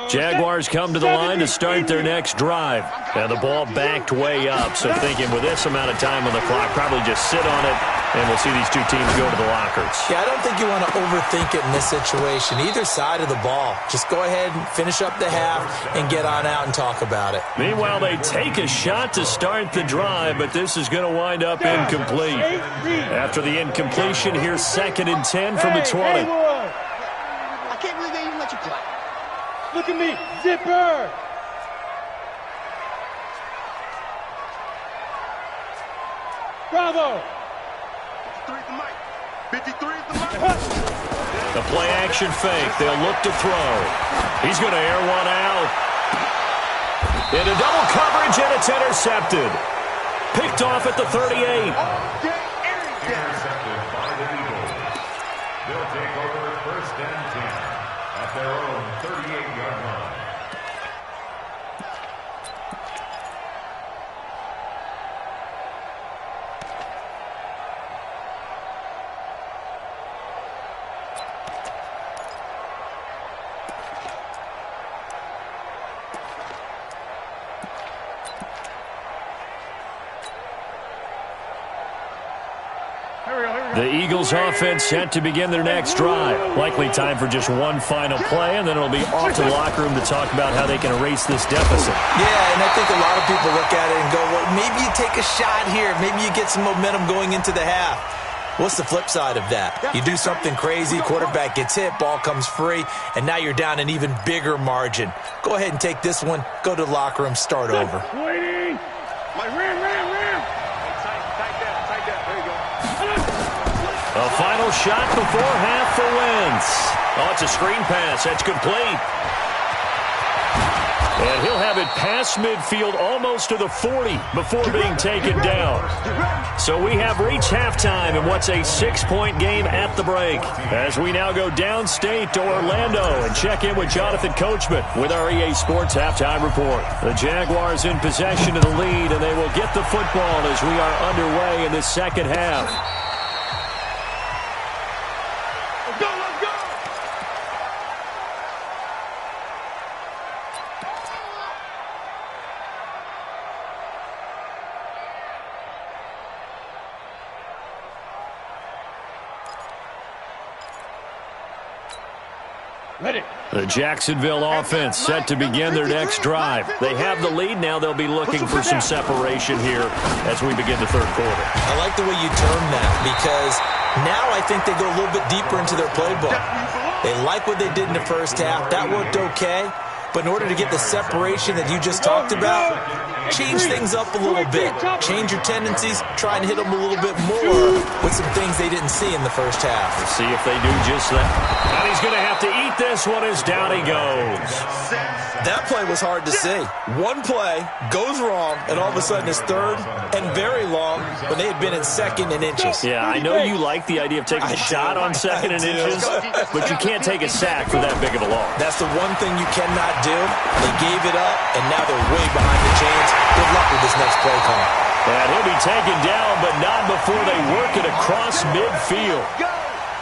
Jaguars come to the line to start their next drive. Now the ball backed way up, so thinking with this amount of time on the clock, probably just sit on it, and we'll see these two teams go to the lockers. Yeah, I don't think you want to overthink it in this situation. Either side of the ball. Just go ahead and finish up the half and get on out and talk about it. Meanwhile, they take a shot to start the drive, but this is going to wind up incomplete. After the incompletion, here's 2nd and 10 from the 20. I can't believe they even let you play. Look at me, zipper! Bravo! 53 is the mic. 53 is the mic. The play action fake. They'll look to throw. He's going to air one out. Into double coverage, and it's intercepted. Picked off at the 38. Intercepted by the Eagles. They'll take over 1st and 10 at their own 38-yard line. The Eagles offense set to begin their next drive. Likely time for just one final play, and then it'll be off to the locker room to talk about how they can erase this deficit. Yeah, and I think a lot of people look at it and go, well, maybe you take a shot here. Maybe you get some momentum going into the half. What's the flip side of that? You do something crazy, quarterback gets hit, ball comes free, and now you're down an even bigger margin. Go ahead and take this one, go to the locker room, start over. Waiting! My ram! Tight that. There you go. A final shot before half for Wentz. Oh, it's a screen pass. That's complete. And he'll have it past midfield almost to the 40 before being taken down. So we have reached halftime in what's a 6-point game at the break. As we now go downstate to Orlando and check in with Jonathan Coachman with our EA Sports Halftime Report. The Jaguars in possession of the lead, and they will get the football as we are underway in the second half. The Jacksonville offense set to begin their next drive. They have the lead. Now they'll be looking for some separation here as we begin the third quarter. I like the way you term that because now I think they go a little bit deeper into their playbook. They like what they did in the first half. That worked okay. But in order to get the separation that you just talked about, change things up a little bit. Change your tendencies. Try and hit them a little bit more with some things they didn't see in the first half. We'll see if they do just that. And he's going to have to eat this one as down he goes. That play was hard to see. One play goes wrong, and all of a sudden it's third and very long when they had been in 2nd and inches. Yeah, I know you like the idea of taking a shot on 2nd and inches, but you can't take a sack for that big of a loss. That's the one thing you cannot do. They gave it up, and now they're way behind the chains. Good luck with this next play call. And he'll be taken down, but not before they work it across midfield.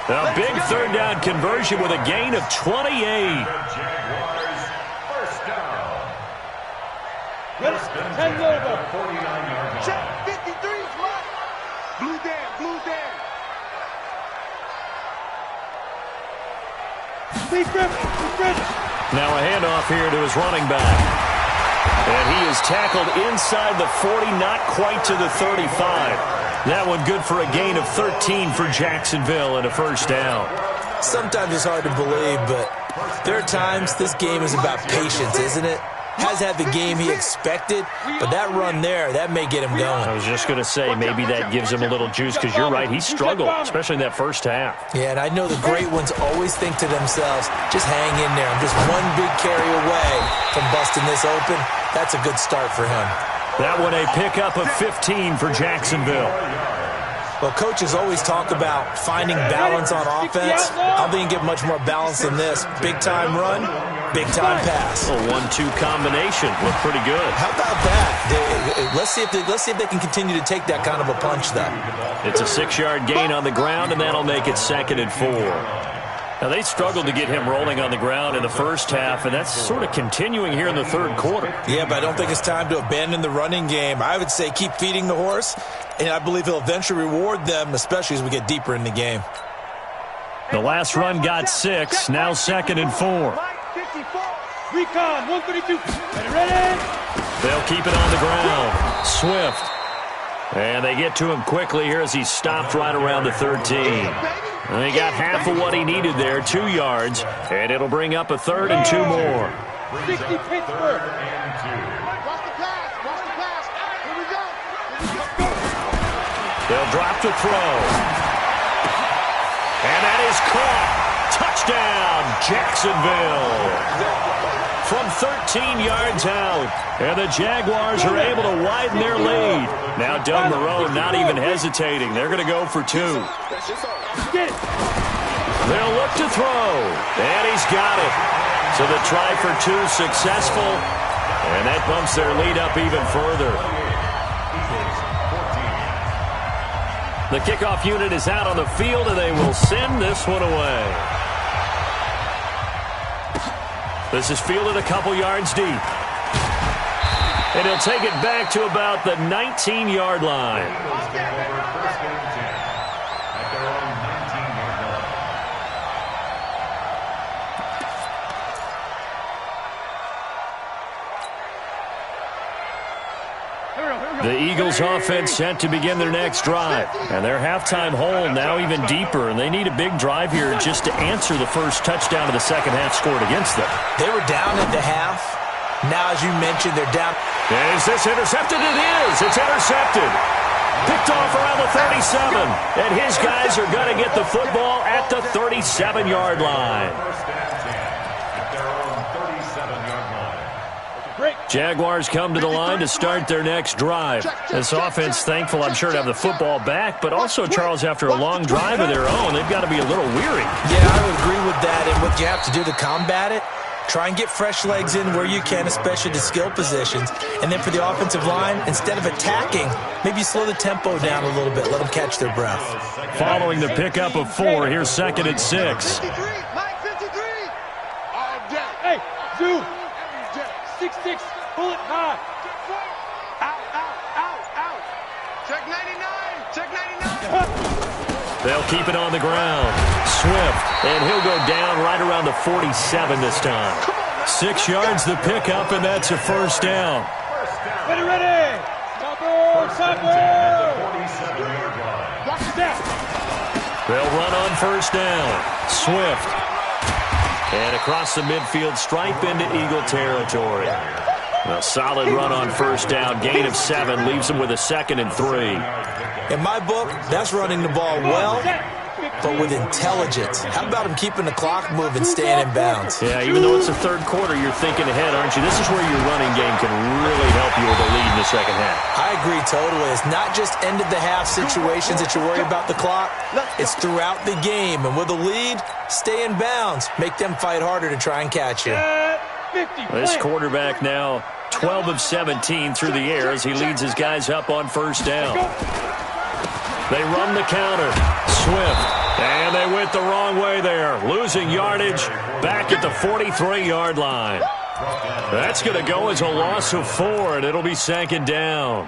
A big third down conversion with a gain of 28. First and 10 at the 49-yard line. Check 53's mine. Blue Dan. Steve Griffin. Now a handoff here to his running back. And he is tackled inside the 40, not quite to the 35. That one good for a gain of 13 for Jacksonville and a first down. Sometimes it's hard to believe, but there are times this game is about patience, isn't it? Has had the game he expected, but that run there, that may get him going. I was just going to say, maybe that gives him a little juice, because you're right, he struggled, especially in that first half. Yeah, and I know the great ones always think to themselves, just hang in there. I'm just one big carry away from busting this open. That's a good start for him. That one a pickup of 15 for Jacksonville. Well, coaches always talk about finding balance on offense. I don't think you get much more balance than this. Big-time run, big-time pass. A 1-2 combination looked pretty good. How about that? Let's see if they can continue to take that kind of a punch, though. It's a 6-yard gain on the ground, and that'll make it 2nd and 4. Now, they struggled to get him rolling on the ground in the first half, and that's sort of continuing here in the third quarter. Yeah, but I don't think it's time to abandon the running game. I would say keep feeding the horse, and I believe he'll eventually reward them, especially as we get deeper in the game. The last run got 6, now 2nd and 4. Recon, 132. Ready? They'll keep it on the ground. Swift. And they get to him quickly here as he stopped right around the 13. And he got half of what he needed there, 2 yards. And it'll bring up a 3rd and 2 more. 60 Pittsburgh. They'll drop to throw. And that is caught. Touchdown, Jacksonville. From 13 yards out. And the Jaguars are able to widen their lead. Now Doug Marrone not even hesitating. They're going to go for 2. They'll look to throw. And he's got it. So the try for 2 successful. And that bumps their lead up even further. The kickoff unit is out on the field, and they will send this one away. This is fielded a couple yards deep. And he'll take it back to about the 19-yard line. The Eagles offense set to begin their next drive. And their halftime hole now even deeper. And they need a big drive here just to answer the first touchdown of the second half scored against them. They were down at the half. Now, as you mentioned, they're down. Is this intercepted? It is. It's intercepted. Picked off around the 37. And his guys are going to get the football at the 37-yard line. Jaguars come to the line to start their next drive. This offense thankful, I'm sure, to have the football back, but also, Charles, after a long drive of their own, they've got to be a little weary. Yeah, I would agree with that. And what you have to do to combat it, try and get fresh legs in where you can, especially the skill positions. And then for the offensive line, instead of attacking, maybe slow the tempo down a little bit. Let them catch their breath. Following the pickup of 4, here's 2nd and 6. Hey, Zoo. 6'6", bullet high. Out, out, out, out. Check 99, check 99. They'll keep it on the ground. Swift, and he'll go down right around the 47 this time. 6 yards the pickup, and that's a first down. Ready, ready. Stopper. Watch it down. They'll run on first down. Swift. And across the midfield stripe into Eagle territory. A solid run on first down. Gain of 7 leaves them with a 2nd and 3. In my book, that's running the ball well, but with intelligence. How about him keeping the clock moving, staying in bounds? Yeah, even though it's the third quarter, you're thinking ahead, aren't you? This is where your running game can really help you with a lead in the second half. I agree totally. It's not just end-of-the-half situations that you worry about the clock. It's throughout the game. And with a lead, stay in bounds. Make them fight harder to try and catch you. This quarterback now 12 of 17 through the air as he leads his guys up on first down. They run the counter. Swift. And they went the wrong way there. Losing yardage back at the 43-yard line. That's going to go as a loss of 4, and it'll be 2nd down.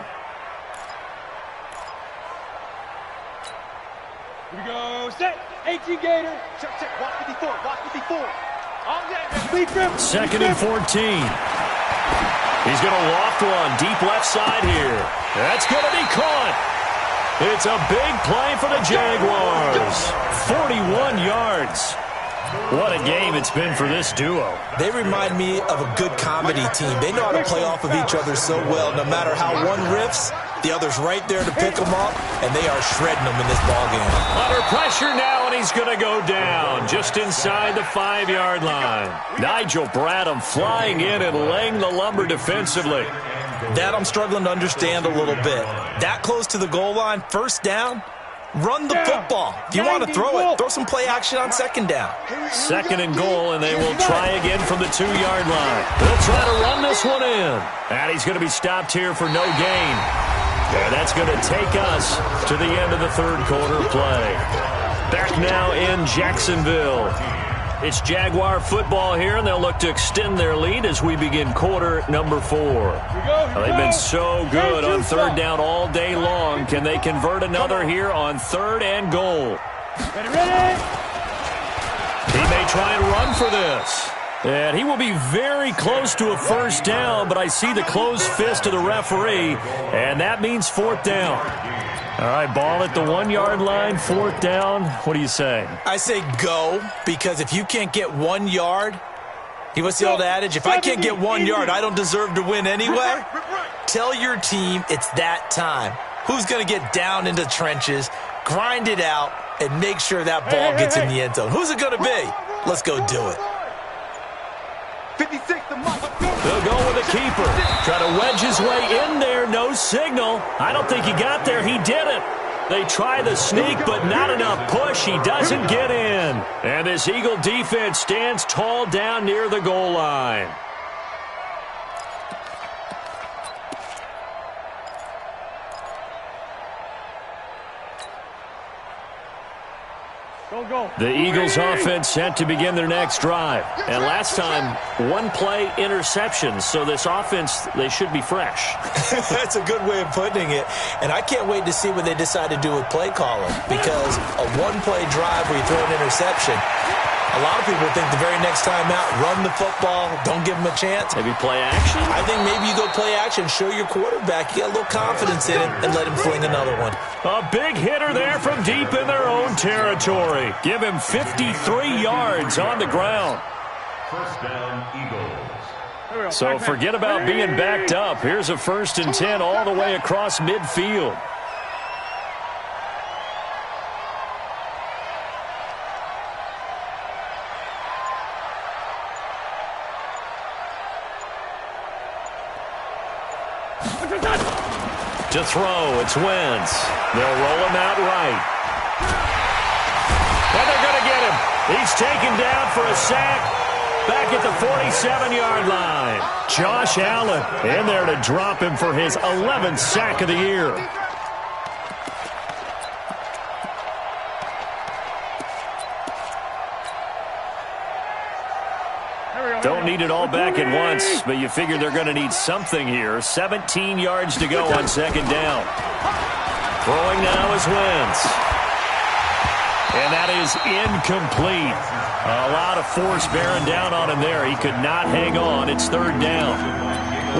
Here we go. Set. 18 Gator. Check, check. Watch 54. Watch 54. Speed grip. 2nd and 14. He's going to loft one deep left side here. That's going to be caught. It's a big play for the Jaguars. 41 yards. What a game it's been for this duo. They remind me of a good comedy team. They know how to play off of each other so well. No matter how one riffs, the other's right there to pick them up, and they are shredding them in this ballgame. Under pressure now, and he's going to go down just inside the 5-yard line. Nigel Bradham flying in and laying the lumber defensively. That I'm struggling to understand a little bit. That close to the goal line, first down, run the football. If you want to throw it, throw some play action on 2nd down. 2nd and goal, and they will try again from the 2-yard line. They'll try to run this one in. And he's going to be stopped here for no gain. And that's going to take us to the end of the third quarter play. Back now in Jacksonville. It's Jaguar football here, and they'll look to extend their lead as we begin quarter number 4. They've been so good on third down all day long. Can they convert another here on 3rd and goal? Ready? He may try and run for this. And he will be very close to a first down, but I see the closed fist of the referee, and that means 4th down. All right, ball at the 1-yard line, 4th down. What do you say? I say go, because if you can't get 1 yard, what's the old adage? If I can't get 1 yard, I don't deserve to win anyway. Tell your team it's that time. Who's going to get down into the trenches, grind it out, and make sure that ball gets in the end zone? Who's it going to be? Let's go do it. 56 to Mike. They'll go with a keeper. Try to wedge his way in there. No signal. I don't think he got there. He didn't. They try the sneak, but not enough push. He doesn't get in. And this Eagle defense stands tall down near the goal line. The Eagles offense set to begin their next drive. And last time, 1-play interception. So this offense, they should be fresh. That's a good way of putting it. And I can't wait to see what they decide to do with play calling. Because a 1-play drive where you throw an interception, a lot of people think the very next time out, run the football, don't give them a chance. Maybe play action? I think maybe you go play action, show your quarterback you got a little confidence in it, and let him fling another one. A big hitter there from deep in their own territory. Give him 53 yards on the ground. First down, Eagles. So forget about being backed up. Here's a 1st and 10 all the way across midfield. To throw, it's Wentz. They'll roll him out right. And they're going to get him. He's taken down for a sack back at the 47-yard line. Josh Allen in there to drop him for his 11th sack of the year. Don't need it all back at once, but you figure they're going to need something here. 17 yards to go on 2nd down. Throwing now is Wentz. And that is incomplete. A lot of force bearing down on him there. He could not hang on. It's 3rd down.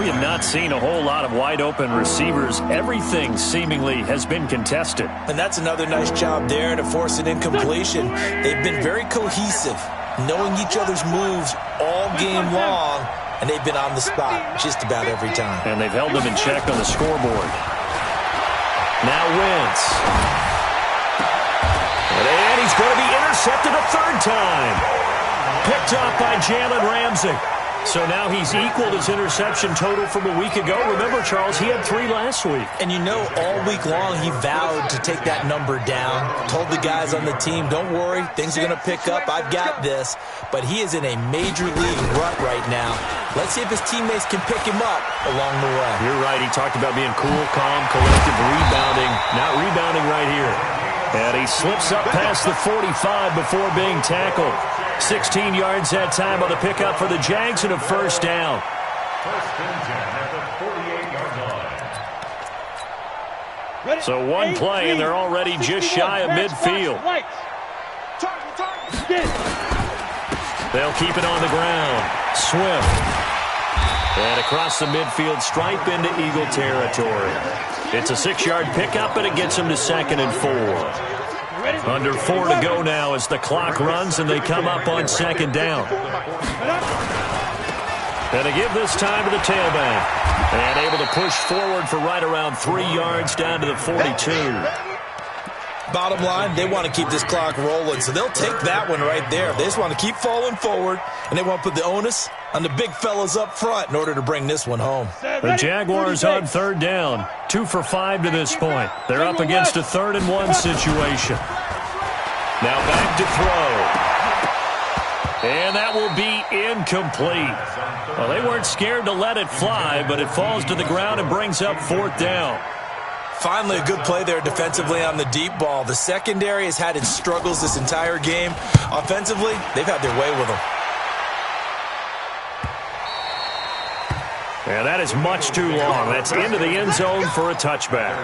We have not seen a whole lot of wide-open receivers. Everything seemingly has been contested. And that's another nice job there to force an incompletion. They've been very cohesive, knowing each other's moves all game long, and they've been on the spot just about every time. And they've held them in check on the scoreboard. Now Wentz. And he's going to be intercepted a 3rd time. Picked off by Jalen Ramsey. So now he's equaled his interception total from a week ago. Remember, Charles, he had 3 last week. And you know, all week long he vowed to take that number down. Told the guys on the team, don't worry, things are going to pick up. I've got this. But he is in a major league rut right now. Let's see if his teammates can pick him up along the way. You're right. He talked about being cool, calm, collective, rebounding. Not rebounding right here. And he slips up past the 45 before being tackled. 16 yards that time on the pickup for the Jags and a 1st down. 1st and 10 at the 48-yard line. So 1 play, and they're already just shy of midfield. They'll keep it on the ground. Swift. And across the midfield stripe into Eagle territory. It's a 6-yard pickup, and it gets them to 2nd and 4. Under 4 to go now as the clock runs, and they come up on 2nd down. And they give this time to the tailback. And able to push forward for right around 3 yards down to the 42. Bottom line, they want to keep this clock rolling, so they'll take that one right there. They just want to keep falling forward, and they want to put the onus on the big fellas up front in order to bring this one home. The Jaguars on 3rd down. 2 for 5 to this point. They're up against a 3rd and 1 situation. Now back to throw. And that will be incomplete. Well, they weren't scared to let it fly, but it falls to the ground and brings up 4th down. Finally, a good play there defensively on the deep ball. The secondary has had its struggles this entire game. Offensively, they've had their way with them. And that is much too long. That's into the end zone for a touchback.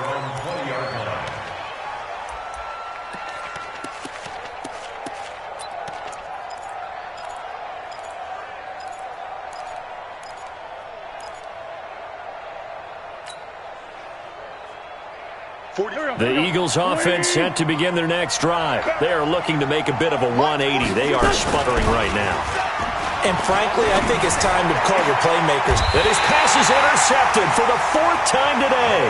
The Eagles offense set to begin their next drive. They are looking to make a bit of a 180. They are sputtering right now. And frankly, I think it's time to call your playmakers. And his pass is intercepted for the 4th time today.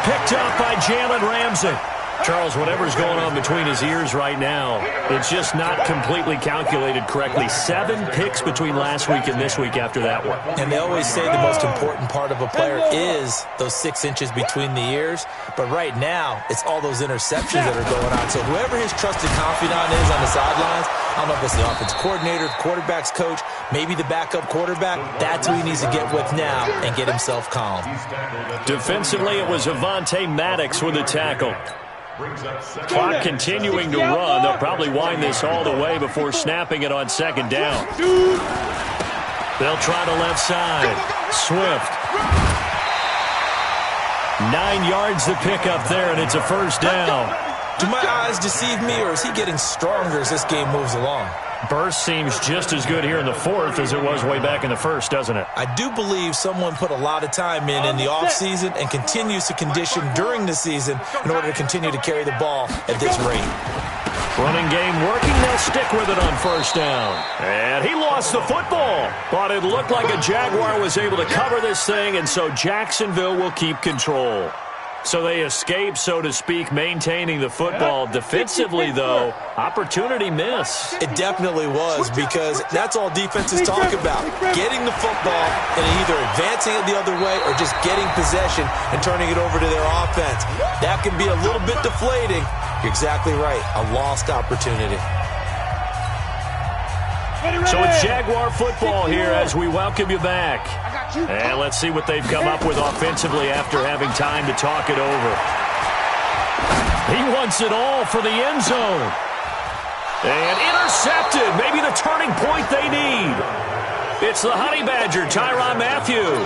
Picked up by Jalen Ramsey. Charles, whatever's going on between his ears right now, it's just not completely calculated correctly. 7 picks between last week and this week after that one. And they always say the most important part of a player is those 6 inches between the ears. But right now, it's all those interceptions that are going on. So whoever his trusted confidant is on the sidelines, I don't know if it's the offensive coordinator, the quarterback's coach, maybe the backup quarterback, that's who he needs to get with now and get himself calm. Defensively, it was Avonte Maddox with a tackle. Clock continuing to run. They'll probably wind this all the way before snapping it on 2nd down. They'll try to left side. Swift. 9 yards to pick up there, and it's a 1st down. Do my eyes deceive me, or is he getting stronger as this game moves along? Burst seems just as good here in the 4th as it was way back in the 1st, doesn't it? I do believe someone put a lot of time in the offseason and continues to condition during the season in order to continue to carry the ball at this rate. Running game working. They'll stick with it on 1st down. And he lost the football. But it looked like a Jaguar was able to cover this thing, and so Jacksonville will keep control. So they escape, so to speak, maintaining the football. Defensively, though, opportunity miss. It definitely was, because that's all defenses talk about. Getting the football and either advancing it the other way or just getting possession and turning it over to their offense. That can be a little bit deflating. You're exactly right. A lost opportunity. So it's Jaguar football here as we welcome you back. And let's see what they've come up with offensively after having time to talk it over. He wants it all for the end zone. And intercepted. Maybe the turning point they need. It's the Honey Badger, Tyrann Mathieu.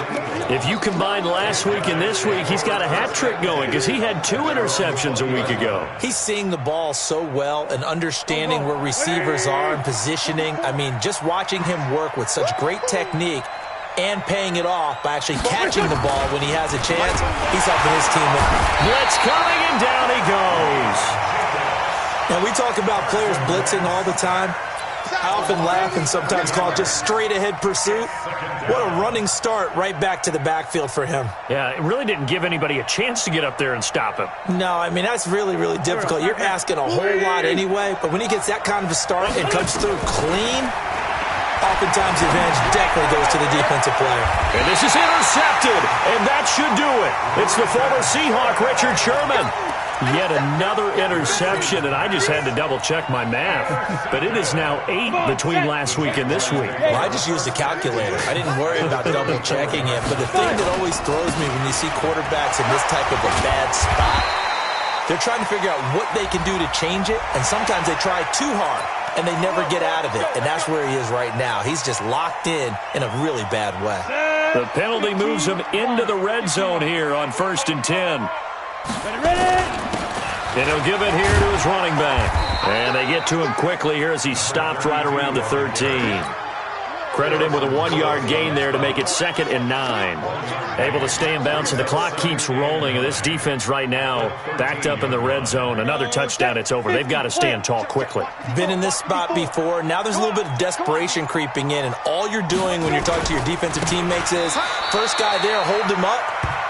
If you combine last week and this week, he's got a hat trick going because he had 2 interceptions a week ago. He's seeing the ball so well and understanding where receivers are and positioning. I mean, just watching him work with such great technique and paying it off by actually catching the ball when he has a chance, he's helping his team out. Blitz coming, and down he goes. Now, we talk about players blitzing all the time. I often laugh and sometimes call it just straight-ahead pursuit. What a running start right back to the backfield for him. Yeah, it really didn't give anybody a chance to get up there and stop him. No, I mean, that's really, really difficult. You're asking a whole lot anyway, but when he gets that kind of a start and comes through clean, oftentimes the advantage definitely goes to the defensive player. And this is intercepted, and that should do it. It's the former Seahawk, Richard Sherman. Yet another interception, and I just had to double-check my math. But it is now 8 between last week and this week. Well, I just used a calculator. I didn't worry about double-checking it. But the thing that always throws me when you see quarterbacks in this type of a bad spot, they're trying to figure out what they can do to change it, and sometimes they try too hard, and they never get out of it. And that's where he is right now. He's just locked in a really bad way. The penalty moves him into the red zone here on 1st and 10. And he'll give it here to his running back. And they get to him quickly here as he stopped right around the 13. Credit him with a 1-yard gain there to make it 2nd and 9. Able to stay in bounds, and the clock keeps rolling. And this defense right now backed up in the red zone. Another touchdown, it's over. They've got to stand tall quickly. Been in this spot before. Now there's a little bit of desperation creeping in. And all you're doing when you're talking to your defensive teammates is, first guy there, hold him up.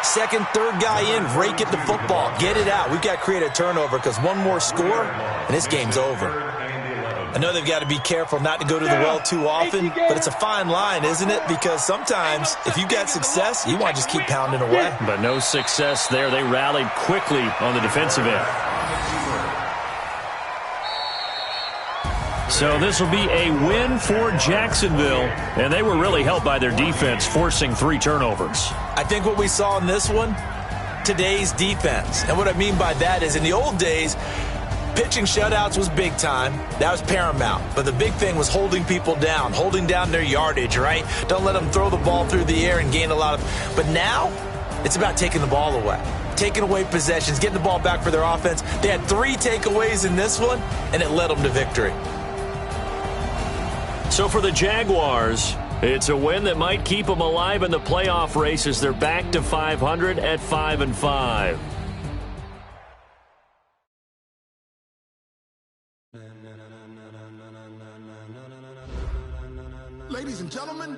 Second, third guy in, rake at the football. Get it out. We've got to create a turnover because one more score, and this game's over. I know they've got to be careful not to go to the well too often, but it's a fine line, isn't it? Because sometimes, if you got success, you want to just keep pounding away. But no success there. They rallied quickly on the defensive end. So this will be a win for Jacksonville, and they were really helped by their defense, forcing 3 turnovers. I think what we saw in this one, today's defense. And what I mean by that is in the old days, pitching shutouts was big time. That was paramount. But the big thing was holding people down, holding down their yardage, right? Don't let them throw the ball through the air and gain a lot of... But now, it's about taking the ball away. Taking away possessions, getting the ball back for their offense. They had 3 takeaways in this one, and it led them to victory. So for the Jaguars, it's a win that might keep them alive in the playoff race as they're back to 500 at 5-5. Ladies and gentlemen,